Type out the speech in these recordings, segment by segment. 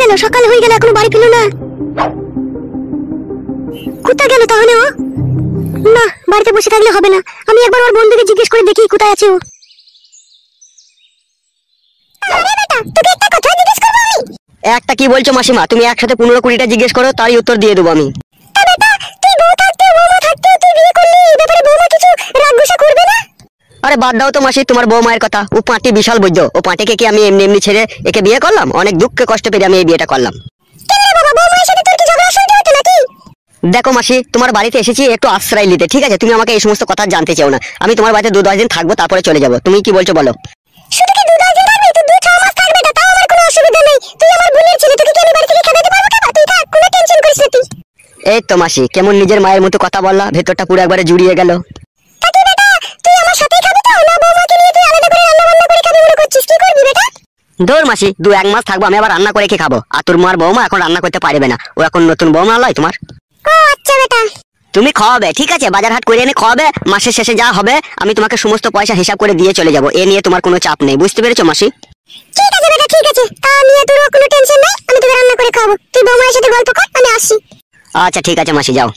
গেল? সকাল হয়ে গেল এখনো বাড়ি ফিরলো না। কোথায় গেল তাহলে ও? না, বাড়িতে বসে থাকলে হবে না, আমি একবার ওর বন্ধুকে জিজ্ঞেস করে দেখি কোথায় আছে ও। একটা কি বলছো মাসিমা? তুমি একসাথে 15-20টা জিজ্ঞেস করো, তারই উত্তর দিয়ে দেবো আমি। আরে বাদ দাও তো মাসি তোমার বউ মায়ের কথা। ও পাঁটি বিশাল বৈদ্য, ও পাঁটিকে কি আমি এমনি এমনি ছেড়ে একে বিয়ে করলাম? অনেক দুঃখে কষ্ট পেয়ে আমি এই বিয়েটা করলাম। দেখো মাসি, তোমার বাড়িতে এসেছি একটু আশ্রয় নিতে, ঠিক আছে? তুমি আমাকে এই সমস্ত কথা জানতে চাও না। আমি তোমার বাড়িতে 2-10 দিন থাকবো, তারপরে চলে যাবো। তুমি কি বলছো বলো? শুধু কি 2-10 দিন থাকবি? তুই 2-6 মাস থাকবি, না তাও আমার কোনো অসুবিধা নেই। তুই আমার বোনের ছেলে, তোকে কি আমি বাড়ি থেকে খেদাতে পারবো না? তুই থাক, কোনো টেনশন করিস না তুই। এই তো মাসি, কেমন নিজের মায়ের মতো কথা বললা, ভেতরটা পুরো একবারে জুড়িয়ে গেল। কাকি বেটা, তুই আমার সাথেই খাবি তো? না বৌমাকে নিয়ে তুই আলাদা করে রান্না বান্না করে খাবি মনে করছিস? কি করবি বেটা? ধর মাসি, 2-1 মাস থাকবো, আমি আবার রান্না করে কি খাবো? আর তোর মার বৌমা এখন রান্না করতে পারবে না, ও এখন নতুন বৌমা লয় তোমার। ও আচ্ছা বেটা, তুমি খাওয়াবে, ঠিক আছে? বাজার হাট করে এনে খাওয়াবে, মাসের শেষে যা হবে আমি তোমাকে সমস্ত পয়সা হিসাব করে দিয়ে চলে যাবো। এ নিয়ে তোমার কোনো চাপ নেই, বুঝতে পেরেছো মাসি? ঠিক আছে বেটা, ঠিক আছে, তা নিয়ে তোর কোনো টেনশন নেই, আমি তোকে রান্না করে খাওয়াবো। তুই বৌমার সাথে গল্প কর, আমি আসছি। আচ্ছা ঠিক আছে মাসি, যাও।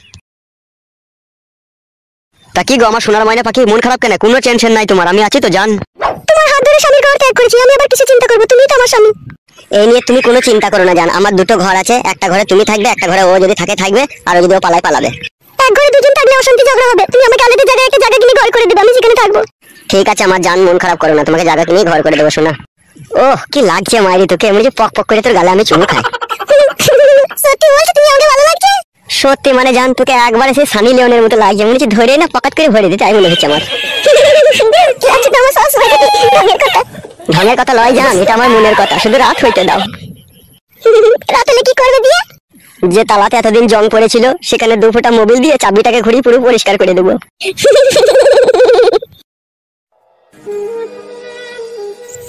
তা কি গো আমার সোনার ময়না পাখি, মন খারাপ কেন? কোনো টেনশন নাই তোমার, আমি আছি তো জান। তোমার হাত ধরে স্বামীর ঘর ত্যাগ করেছি, আমি আবার কিছু চিন্তা করবো? তুমি তো আমার স্বামী। এই নিয়ে তুমি কোনো চিন্তা করো না জান, আমার 2টো ঘর আছে, একটা ঘরে তুমি থাকবে, একটা ঘরে ও যদি থাকে থাকবে, আর ও যদি ও পালায় পালাবে। এক ঘরে দুজন থাকলে অশান্তি ঝগড়া হবে, তুমি আমাকে আলাদা জায়গায় একটা জায়গা কিনে ঘর করে দেবে, আমি সেখানে থাকবো। ঠিক আছে আমার জান, মন খারাপ করো না, তোমাকে জায়গা কিনে ঘর করে দেবো শোনা। ওহ কি লাগছে মাইরি তোকে, এমনি যে পক পক করে তোর গালে আমি চুমু খাই। সত্যি বলছো, তুমি আমাকে ভালো লাগছে? সত্যি মানে জান, তোকে একবারে সেই সানি লিওনের মতো লাগছে, মনে হচ্ছে ধরে না পকাত করে ভরে দিতে, তাই মনে হচ্ছে আমার। ঢঙের কথা লয় জান, এটা আমার মনের কথা, শুধু রাত হইতে দাও। রাত হলে কি করবে দিয়ে? যে তালাতে এতদিন জং পড়েছিল সেখানে 2 ফোঁটা মোবিল দিয়ে চাবিটাকে ঘুরিয়ে পুরো পরিষ্কার করে দেবো।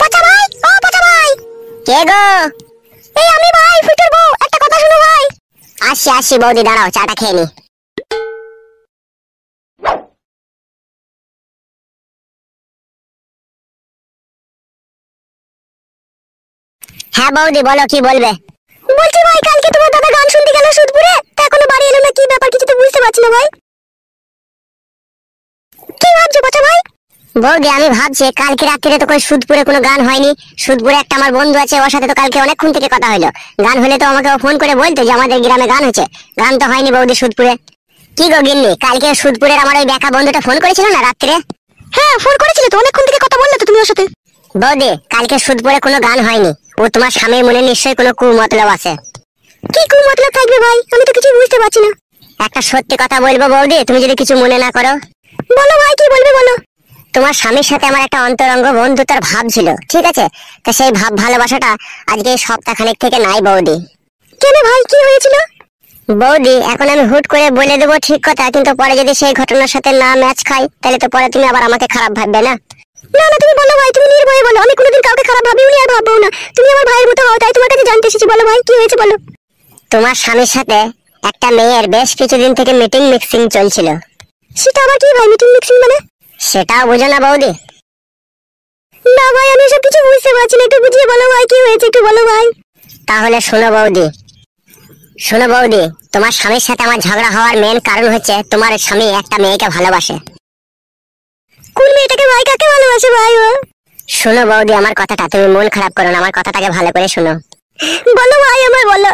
পচা ভাই, ও পচা ভাই। কে গো? এই আমি ভাই, ফুটোর বউ, একটা কথা শুনো ভাই। আসি বৌদি, দাঁড়াও চাটা খেয়ে নি। হ্যাঁ বৌদি বলো, কি বলবে? বলছি ভাই, কালকে তোমার দাদা গান শুনতে গেল সুদপুরে, তা এখনো বাড়ি এলো না, কি ব্যাপার কিছু তো বুঝতে পারছি না ভাই। কি ভাবছো পচা ভাই? বৌদি আমি ভাবছি কালকে রাত্রিরে তো কোনো সুদপুরে কোনো গান হয়নি। সুদপুরে একটা আমার বন্ধু আছে, ওর সাথে তো কালকে অনেকক্ষণ থেকে কথা হলো। গান হলে তো আমাকে ফোন করে বলতো যে আমাদের গ্রামে গান হচ্ছে, গান তো হয়নি বৌদি সুদপুরে। কি গো গিন্নি, কালকে সুদপুরের আমার ওই বেকা বন্ধুটা ফোন করেছিল না রাত্রে? হ্যাঁ ফোন করেছিলে তো, অনেকক্ষণ থেকে কথা বললে তো তুমি ওর সাথে। বৌদি কালকে সুদপুরে কোনো গান হয়নি, ও তোমার স্বামীর মনে নিশ্চয়ই কোনো কুমতলব আছে। কি কুমতলব থাকবে ভাই, আমি তো কিছু বুঝতে পারছি না। একটা সত্যি কথা বলবো বৌদি, তুমি যদি কিছু মনে না করো। বলো ভাই, কি বলবে বলো। তোমার স্বামীর সাথে আমার একটা অন্তরঙ্গ বন্ধুতার ভাব ছিল, ঠিক আছে? তা সেই ভাব ভালোবাসাটা আজকে সপ্তাহখানেক থেকে নাই বৌদি। কেন ভাই, কি হয়েছিল? বৌদি এখন আমি হুট করে বলে দেবো ঠিক কথা, কিন্তু পরে যদি সেই ঘটনার সাথে না ম্যাচ খাই তাহলে তো পরে তুমি আবার আমাকে খারাপ ভাববে না? না না, তুমি বলো ভাই, তুমি নির্ভয়ে বলো, আমি কোনোদিন কাউকে খারাপ ভাবিও নি আর ভাববো না। তুমি আমার ভাইয়ের মতো হও, তাই তোমার কাছে জানতে এসেছি। বলো ভাই, কি হয়েছে বলো। তোমার স্বামীর সাথে একটা মেয়ের বেশ কিছুদিন থেকে মিটিং মিক্সিং চলছিল। সেটা আবার কি ভাই, মিটিং মিক্সিং মানে? সেটাও বোঝো না বৌদি? না ভাই, আমি সব কিছু বুঝতে পারছি না, একটু বুঝিয়ে বলো ভাই, কি হয়েছে একটু বলো ভাই। তাহলে শোনো বৌদি, তোমার স্বামীর সাথে আমার ঝগড়া হওয়ার মেন কারণ হচ্ছে তোমার স্বামী একটা মেয়েকে ভালোবাসে। কোন মেয়েটাকে ভাই, কাকে ভালোবাসে ভাই ও? শোনো বৌদি আমার কথাটা, তুমি মন খারাপ করো না, আমার কথাটাকে ভালো করে শোনো। বলো ভাই, আমার বলো,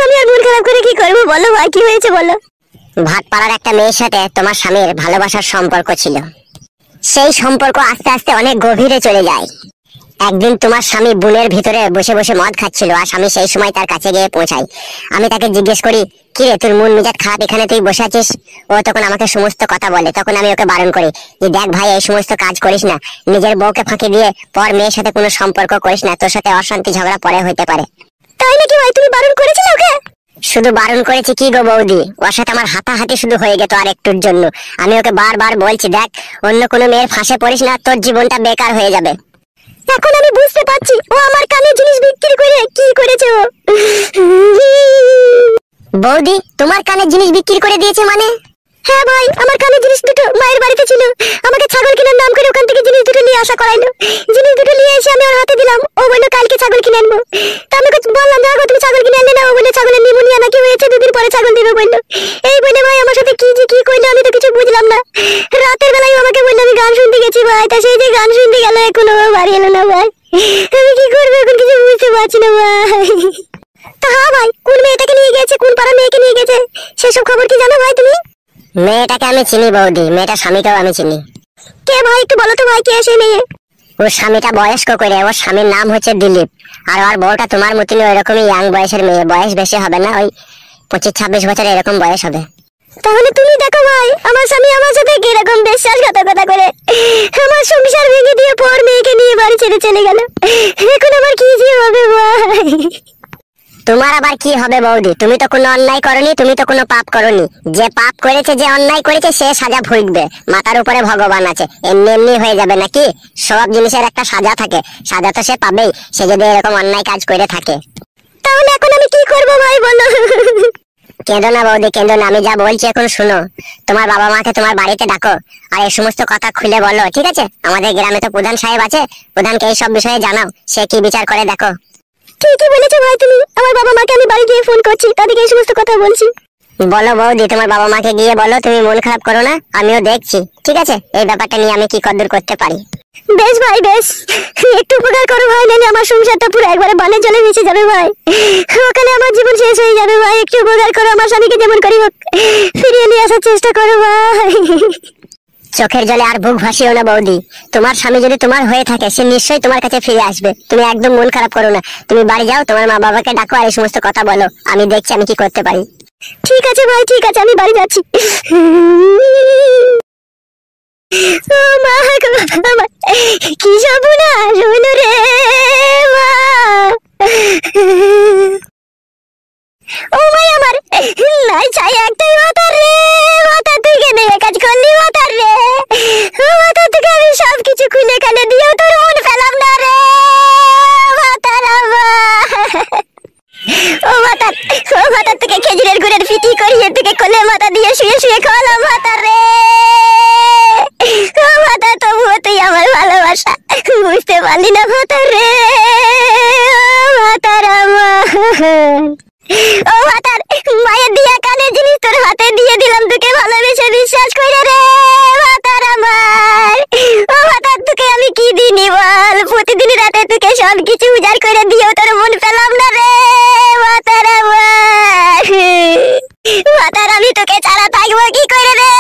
আমি আর মন খারাপ করে কি করবো? বলো ভাই, কি হয়েছে বলো। ভাটপাড়ার একটা মেয়ের সাথে তোমার স্বামীর ভালোবাসার সম্পর্ক ছিল। সেই সম্পর্ক আস্তে আস্তে অনেক গভীরে চলে যায়। একদিন তোমার স্বামী বুনের ভিতরে বসে বসে মদ খাচ্ছিল, আর স্বামী সেই সময় তার কাছে গিয়ে পৌঁছাই। আমি তাকে জিজ্ঞেস করি, কি রে তোর মন মেজাজ খারাপ, এখানে তুই বসে আছিস? ও তখন আমাকে সমস্ত কথা বলে। তখন আমি ওকে বারণ করি যে দেখ ভাই, এই সমস্ত কাজ করিস না, নিজের বউকে ফাঁকি দিয়ে পর মেয়ের সাথে কোনো সম্পর্ক করিস না, তোর সাথে অশান্তি ঝগড়া পরে হইতে পারে। তাই নাকি ভাই, তুমি বারণ করেছিলে ওকে? শুধু বারণ করেছি কি গো বৌদি, ওর সাথে আমার হাতাহাতি শুধু হয়ে গেত আর একটুর জন্য। আমি ওকে বারবার বলছি, দেখ অন্য কোনো মেয়ের ফাঁসে পড়িস না, তোর জীবনটা বেকার হয়ে যাবে। এখন আমি বুঝতে পারছি ও আমার কানে জিনিস বিক্রি করে কি করেছে ও। বৌদি তোমার কানে জিনিস বিক্রি করে দিয়েছে মানে? হ্যাঁ ভাই, আমার কানে জিনিস দুটো মায়ের বাড়িতে ছিল, আমাকে ছাগল কেনার নাম করে ওখান থেকে জিনিস দুটো নিয়ে আসা করাইলো। জিনিস দুটো নিয়ে এসে আমি ওর হাতে দিলাম, ও বললো কালকে ছাগল কিনে আনবো। তা আমি বললাম যাও তুমি ছাগল কিনে আনলে না, ও বলে ছাগলের নিউমোনিয়া নাকি হয়েছে, 2 দিন পরে ছাগল দিবে বললো। এই বলে ভাই আমার সাথে কি যে কি কইলো আমি তো কিছু বুঝলাম না। রাতের বেলায় আমাকে বললো আমি গান শুনতে গেছি ভাই, তা সেই যে গান শুনতে গেল এখনো বাড়ি এলো না ভাই। আমি কি করবো এখন কিছু বুঝতে পারছি না ভাই। তা হ্যাঁ ভাই, কোন মেয়েটাকে নিয়ে গেছে, কোন পাড়া মেয়েকে নিয়ে গেছে, সেসব খবর কি জানো ভাই তুমি? মেয়েটাকে আমি চিনি বৌদি, মেয়েটার স্বামীকেও আমি চিনি। কে ভাই একটু বলো তো ভাই, কে সেই মেয়ে? ওর স্বামীটা বয়স্ক করে, ওর স্বামীর নাম হচ্ছে দিলীপ, আর ওর বউটা তোমার মতনই ওইরকমই ইয়াং বয়সের মেয়ে, বয়স বেশি হবে না, ওই 25-26 বছর এরকম বয়স হবে। তাহলে তুমি দেখো ভাই আমার স্বামী আমার সাথে কিরকম বিশ্বাসঘাতকতা করে আমার সংসার ভেঙে দিয়ে পর মেয়েকে নিয়ে বাড়ি ছেড়ে চলে গেল। এখন আমার কি যে হবে ভাই? তোমার আবার কি হবে বৌদি, তুমি তো কোনো অন্যায় করনি, তুমি তো কোনো পাপ করনি। যে পাপ করেছে, যে অন্যায় করেছে সে সাজা ভুগবে, মাথার উপরে ভগবান আছে, এমনি এমনি হয়ে যাবে নাকি? সব জিনিসের একটা সাজা থাকে, সাজা তো সে পাবেই, সে যদি এরকম অন্যায় কাজ করে থাকে। তাহলে এখন আমি কি করবো ভাই বলো? কেঁদো না বৌদি, কেঁদো না, আমি যা বলছি এখন শুনো। তোমার বাবা মাকে তোমার বাড়িতে ডাকো, আর এই সমস্ত কথা খুলে বলো, ঠিক আছে? আমাদের গ্রামে তো প্রধান সাহেব আছে, প্রধানকে এই সব বিষয়ে জানাও, সে কি বিচার করে দেখো। ঠিকই বলেছো ভাই তুমি, আমার বাবা মাকে আমি বাড়ি গিয়ে ফোন করছি, তাদেরকে এই সমস্ত কথা বলছি। বলো বৌদি, তোমার বাবা মাকে গিয়ে বলো, তুমি মন খারাপ করো না, আমিও দেখছি, ঠিক আছে? এই ব্যাপারটা নিয়ে আমি কি কদ্দূর করতে পারি। বেশ ভাই বেশ, একটু উপকার করো ভাই, নাহলে আমার সংসারটা পুরো একবারে বানের জলে মিশে যাবে ভাই, ওখানে আমার জীবন শেষ হয়ে যাবে ভাই। একটু উপকার করো, আমার স্বামীকে যেমন করি হোক ফিরিয়ে নিয়ে আসার চেষ্টা করো ভাই। চোখের জলে আর বুক ভাসিও না বৌদি, তোমার স্বামী যদি তোমার হয়ে থাকে সে নিশ্চয়ই তোমার কাছে ফিরে আসবে, তুমি একদম মন খারাপ করো না। তুমি বাড়ি যাও, তোমার মা বাবাকে ডাকো, আর এই সমস্ত কথা বলো, আমি দেখছি আমি কি করতে পারি। ঠিক আছে ভাই, ঠিক আছে, আমি বাড়ি যাচ্ছি। ও মা গো, আমার কি সর্বনাশ হইলো রে মা। ও ভাই আমার নাই চাই একটাই মাথা রে, মাথা তুই কেন কাজ করলি মাথা রে? মাথা থেকে আমি সবকিছু খুলে খালে দিয়েও তোর মন ফেলাম না রে মাথার আমার। ও মাথা থেকে খেজুরের গুড়ের পিঠি করিয়ে থেকে কোলে মাথা দিয়ে শুয়ে শুয়ে খাওয়ালাম মাথা রে। ও মাথা তবুও তুই আমার ভালোবাসা বুঝতে পারলি না মাথা রে, মাথার আমার। ও মাতার মায়ের দিয়া কানের জিনিস তোর হাতে দিয়ে দিলাম, তোকে ভালোবেসে বিশ্বাস করে রে মাতার আমার। ও মাতার তোকে আমি কি দিনি বল, প্রতিদিন রাতে তোকে সব কিছু উজাড় করে দিয়েও তোর মন পেলাম না রে মাতার আমার। মাতার আমি তোকে ছাড়া থাকবো কি করে রে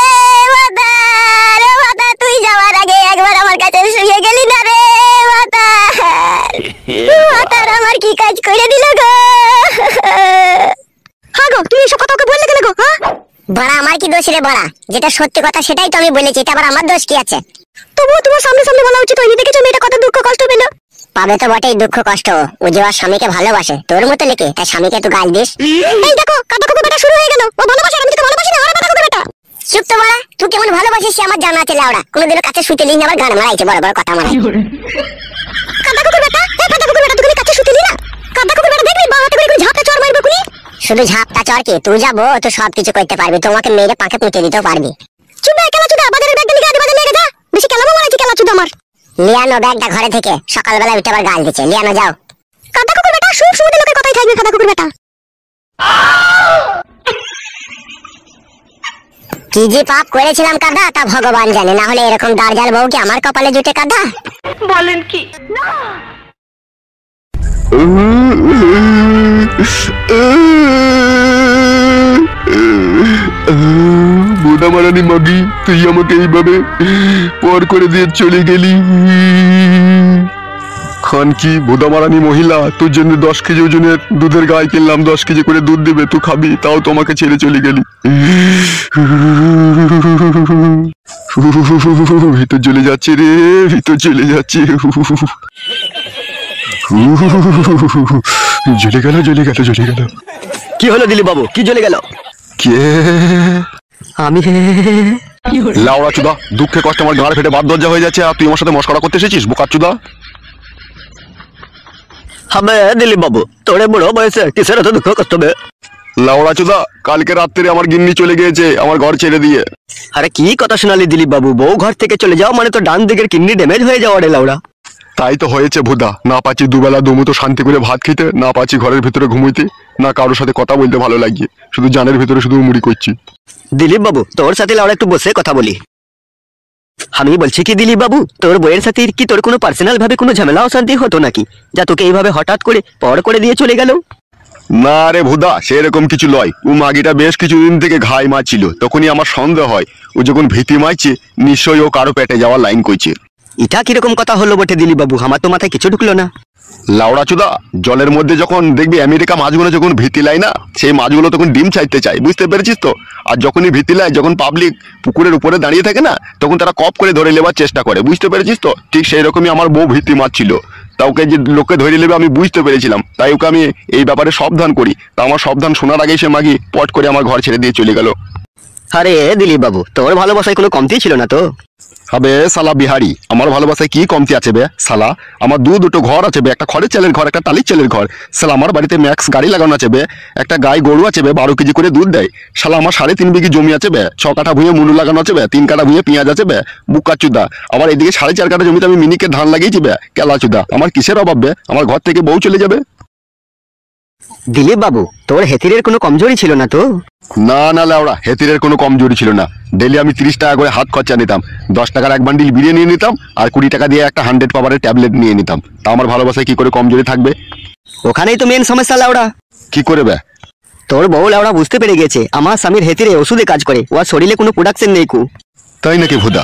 মাতার? ও মাতার তুই যাওয়ার আগে একবার আমার কাছে শুয়ে গেলি না রে মাতার। মাতার আমার কি কাজ করে দিল গো? হ্যাঁ গো, তুমি এসব কথা ওকে বললে কেন গো? হ্যাঁ বড়া, আমার কি দোষ রে বড়া? যেটা সত্যি কথা সেটাই তো আমি বলেছি, এটা আবার আমার দোষ কি আছে? তবুও তোমার সামনে সামনে বলা উচিত হয়নি, দেখেছো মেয়েটা কত দুঃখ কষ্ট পেল। পাবে তো বটেই দুঃখ কষ্ট, ও যে ওর স্বামীকে ভালোবাসে তোর মতো লেকে, তাই স্বামীকে তো গাল দিস। এই দেখো কাদা কুকুর বেটা শুরু হয়ে গেল, ও ভালোবাসে, আমি তো ভালোবাসি না, আর কাদা কুকুর বেটা। চুপ তো বড়া, তুই কেমন ভালোবাসিস সে আমার জানা আছে লাউড়া, কোনোদিনও কাছে শুতে লিস না, আবার গান মারাইছে বড় বড় কথা মারাই। কাদা কুকুর বেটা, এই কাদা কুকুর বেটা তুই কাছে শুতে লি না? কাদা কুকুর বেটা দেখবি বাহাতে করে ঝাপটা চড় মারবে কুনি। শুধু ঝাপটা চড় কি, তুই যাবো তুই সব কিছু করতে পারবি, তোমাকে মেরে পাকে পুঁতে দিতেও পারবি। চুপ বে কেলা চুদা, বাজারের ব্যাগটা নিয়ে আদি বাজার নিয়ে যা, বেশি কেলামো মারাইছি কেলা চুদা আমার। লিয়ানো ব্যাগটা ঘরে থেকে, সকালবেলা উঠে আবার গাল দিচ্ছে, লিয়ানো যাও। কাদা কুকুর বেটা সব সময় লোকের কথাই থাকবে কাদা কুকুর বেটা। কি যে পাপ করেছিলাম কাদা তা ভগবান জানে, না হলে এরকম দার্জাল বউ কি আমার কপালে জুটে কাদা? বলেন কি? বোদা মারানি মাগি, তুই আমাকে এইভাবে পর করে দিয়ে চলে গেলি। খানকি বোদা মারানি মহিলা, তোর জন্য 10 কেজি ওজনের দুধের গাই কিনলাম, 10 কেজি করে দুধ দেবে, তুই খাবি, তাও তোমাকে ছেড়ে চলে গেলি। ভিতর চলে যাচ্ছে রে, ভিতর চলে যাচ্ছে, জ্বলে গেল জ্বলে গেল জ্বলে গেল। কি হলো দিলীপ বাবু, কি জ্বলে গেল? কে? আমি। লাউড়া চুদা, দুঃখে কষ্টে আমার গাঁড় ফেটে বাদ দরজা হয়ে যাচ্ছে, আর তুই আমার সাথে মস্করা করতে এসেছিস বোকা চুদা? হবে দিলীপ বাবু, তোরে বুড়ো বয়সে কিসের এত দুঃখ কষ্ট হবে? লাউড়া চুদা, কালকে রাত্রে আমার গিন্নি চলে গিয়েছে আমার ঘর ছেড়ে দিয়ে। আরে কি কথা শোনালি দিলীপ বাবু, বউ ঘর থেকে চলে যাও মানে তো ডান দিকের কিডনি ড্যামেজ হয়ে যাওয়া রে লাউড়া। তাই তো হয়েছে ভুদা, না পাচ্ছি দুবেলা দুমুতো শান্তি করে ভাত খেতে, না পাচ্ছি ঘরের ভিতরে ঘুমোইতে, না কারোর সাথে কথা বলতে ভালো লাগে, শুধু জানের ভিতরে শুধু মুড়ি করছি। দিলীপ বাবু তোর সাথে লাউড়া একটু বসে কথা বলি। আমি বলছি কি দিলীপ বাবু, তোর বইয়ের সাথে কি তোর কোনো পার্সোনাল ভাবে কোনো ঝামেলা অশান্তি হতো নাকি, যা তোকে এইভাবে হঠাৎ করে পর করে দিয়ে চলে গেল? না রে ভুদা, সেরকম কিছু লয়। ও মাগিটা বেশ কিছুদিন থেকে ঘাই মারছিল, তখনই আমার সন্দেহ হয় ও যখন ভীতি মারছে নিশ্চয়ই ও কারো পেটে যাওয়ার লাইন করছে। এটা কিরকম কথা হলো বটে দিলীপ বাবু, আমার তো মাথায় কিছু ঢুকলো না। লাউড়া চুদা, জলের মধ্যে যখন দেখবি আমেরিকা মাছগুলো যখন ভীতি লাই না, সেই মাছগুলো তখন ডিম চাইতে চায়, বুঝতে পেরেছিস তো? আর যখনই ভীতি লাই, যখন পাবলিক পুকুরের উপরে দাঁড়িয়ে থাকে না, তখন তারা কপ করে ধরে নেবার চেষ্টা করে, বুঝতে পেরেছিস তো? ঠিক সেই রকমই আমার বউ ভীতি মারছিল, তা ওকে যে লোকে ধরে নেবে আমি বুঝতে পেরেছিলাম, তাই ওকে আমি এই ব্যাপারে সাবধান করি। তা আমার সাবধান শোনার আগেই সে মাগি পট করে আমার ঘর ছেড়ে দিয়ে চলে গেল। আরে দিলীপ বাবু, তোর ভালোবাসায় কোনো কমতি ছিল না তো? হবে সালা বিহারি, আমার ভালোবাসায় কি কমতি আছে বে সালা? আমার দুটো ঘর আছে বে, একটা খড়ের চালের ঘর, একটা টালির চালের ঘর। সালা আমার বাড়িতে ম্যাক্স গাড়ি লাগানো আছে বে, একটা গাই গরু আছে বে, 12 কেজি করে দুধ দেয়। শালা আমার 3.5 বিঘি জমি আছে বে, 6 কাঠা ভুঁয়ে মুলু লাগানো আছে বে, 3 কাঠা ভুঁয়ে পেঁয়াজ আছে বে, বুকা চুদা। আবার এদিকে 4.5 কাঠা জমিতে আমি মিনিকে ধান লাগিয়েছি বে, কেলা চুদা। আমার কিসের অভাব বে? আমার ঘর থেকে বউ চলে যাবে। দিলীপ বাবু, তোর হেতিরের কোনো কমজোরি ছিল না তো? না না লাউড়া, হেতিরের কোনো কমজোরি ছিল না। ডেলি আমি 30 টাকা করে হাত খরচা নিতাম, 10 টাকার এক বান্ডিল বিরিয়ানি নিয়ে নিতাম, আর 20 টাকা দিয়ে একটা 100 পাওয়ারের ট্যাবলেট নিয়ে নিতাম। তা আমার ভালোবাসায় কি করে কমজোরি থাকবে? ওখানেই তো মেন সমস্যা লাউড়া। কি করে বে? তোর বউ লাউড়া বুঝতে পেরে গেছে আমার স্বামীর হেতিরে ওষুধে কাজ করে, ওর শরীরে কোনো প্রোডাকশন নেই কু। তাই নাকি ভুদা?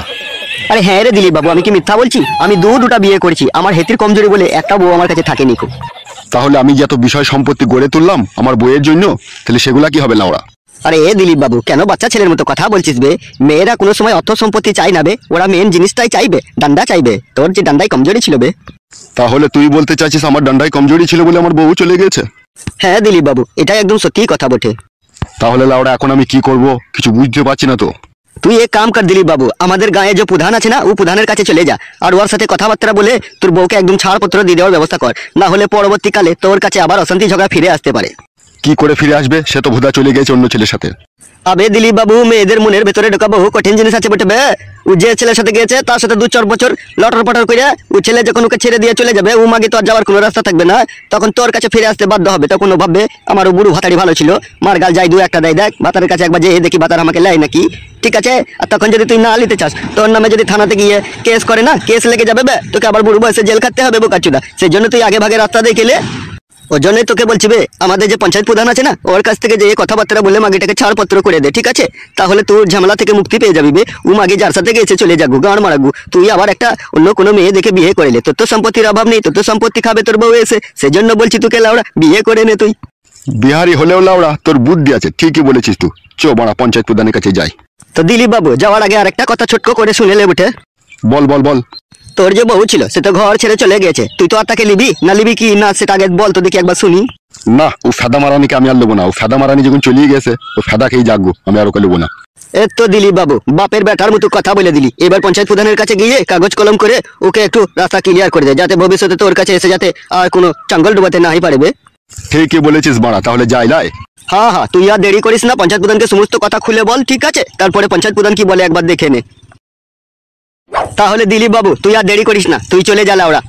আরে হ্যাঁ রে দিলীপ বাবু, আমি কি মিথ্যা বলছি? আমি দুটা বিয়ে করেছি, আমার হেতির কমজোরি বলে একটা বউ আমার কাছে থাকেনি কু। তাহলে আমি যত বিষয় সম্পত্তি গড়ে তুললাম আমার বইয়ের জন্য, তাহলে সেগুলা কি হবে লাউড়া? আরে দিলীপ বাবু, কেন বাচ্চা ছেলের মতো কথা বলছিস বে? মেয়েরা কোনো সময় অর্থ সম্পত্তি চাই না বে, ওরা মেন জিনিসটাই চাইবে, ডান্ডা চাইবে। তোর যে ডান্ডাই কমজোরি ছিল বে। তাহলে তুই বলতে চাইছিস আমার ডান্ডায় কমজোরি ছিল বলে আমার বউ চলে গেছে? হ্যাঁ দিলীপ বাবু, এটাই একদম সত্যি কথা বটে। তাহলে লাউড়া এখন আমি কি করব কিছু বুঝতে পারছি না তো। তুই এক কাম কর দিলীপ বাবু, আমাদের গায়ে যে প্রধান আছে না, ও প্রধানের কাছে চলে যা, আর ওর সাথে কথাবার্তা বলে তোর বউকে একদম ছাড়পত্র দিয়ে দেওয়ার ব্যবস্থা কর, না হলে পরবর্তীকালে তোর কাছে আবার অশান্তি ঝগড়া ফিরে আসতে পারে। কি করে ফিরে আসবে? সে তো ভুদা চলে গেছে অন্য ছেলের সাথে। আবে দিলীপ বাবু, মেয়েদের মনের ভেতরে ঢোকা বহু কঠিন জিনিস আছে বটে বে। ও যে ছেলের সাথে গেছে তার সাথে 2-4 বছর লটর পটর করে ও ছেলে যখন ওকে ছেড়ে দিয়ে চলে যাবে, ও মাগে তো আর যাওয়ার কোনো রাস্তা থাকবে না, তখন তোর কাছে ফিরে আসতে বাধ্য হবে। তখন ও ভাববে আমার ও বুড়ো ভাতারি ভালো ছিল, মার গাল যাই 2-1টা দেয়, দেখ ভাতারের কাছে একবার যে দেখি ভাতার আমাকে লাই নাকি, ঠিক আছে? আর তখন যদি তুই না নিতে চাস, তোর নামে যদি থানাতে গিয়ে কেস করে না, কেস লেগে যাবে বে, তোকে আবার বুড়ো বয়সে জেল খাটতে হবে বোকাচুদা। সেই জন্য তুই আগে ভাগে রাস্তা দেখলে, ওর জন্যই তোকে বলছি বে, আমাদের যে পঞ্চায়েত প্রধান আছে না, ওর কাছ থেকে যে কথাবার্তা বলে মাগিটাকে ছাড়পত্র করে দে, ঠিক আছে? তাহলে তোর ঝামেলা থেকে মুক্তি পেয়ে যাবি বে। ও মাগি যার সাথে গেছে চলে যাগু, গাঁড় মারাগু, তুই আবার একটা অন্য কোনো মেয়ে দেখে বিয়ে করেলে, তোর তো সম্পত্তির অভাব নেই, তোর তো সম্পত্তি খাবে তোর বউ এসে। সেজন্য বলছি তোকে লাউড়া বিয়ে করে নে তুই। বিহারি হলেও লাউড়া তোর বুদ্ধি আছে, ঠিকই বলেছিস তুই। চো বাড়া পঞ্চায়েত প্রধানের কাছে যাই। তো দিলীপ বাবু, যাওয়ার আগে আর একটা কথা ছোট্ট করে শুনে লে বটে। বল বল বল। তোর যে বউ ছিল সে তো ঘর ছেড়ে চলে গেছে, তুই তো আর তাকে লিবি না লিবি কি না সেটা আগে বল তো দেখি, একবার শুনি। না, ও ফেদা মারানিকে আমি আর নেবো না। ও ফেদা মারানি যখন চলিয়ে গেছে ও ফেদাকেই জাগবো, আমি আর ওকে নেবো না। তো দিলীপ বাবু, বাপের বেটার মতো কথা বলে দিলি। এবার পঞ্চায়েত প্রধানের কাছে গিয়ে কাগজ কলম করে ওকে একটু রাস্তা ক্লিয়ার করে দে, যাতে ভবিষ্যতে তোর কাছে এসে যাতে আর কোনো চাঙ্গল ডুবাতে নাই পারবে। ঠিকই বলেছিস বাড়া, তাহলে যাই লাই। হ্যাঁ হ্যাঁ, তুই আর দেরি করিস না, পঞ্চায়েত প্রধানকে সমস্ত কথা খুলে বল, ঠিক আছে? তারপরে পঞ্চায়েত প্রধান কি বলে একবার দেখে নে। তাহলে দিলীপ বাবু, তুই আর দেরি করিস না, তুই চলে যা লাউড়া।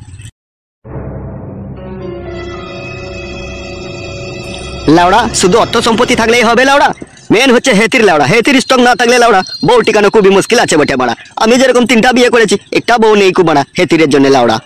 লাউড়া শুধু অর্থ সম্পত্তি থাকলেই হবে লাউড়া? মেন হচ্ছে হেতির লাউড়া, হেতির স্টক না থাকলে লাউড়া বউ টিকানো খুবই মুশকিল আছে বটে বাড়া। আমি যেরকম 3টা বিয়ে করেছি, একটা বউ নেই কু বাড়া হেতিরের জন্য লাউড়া।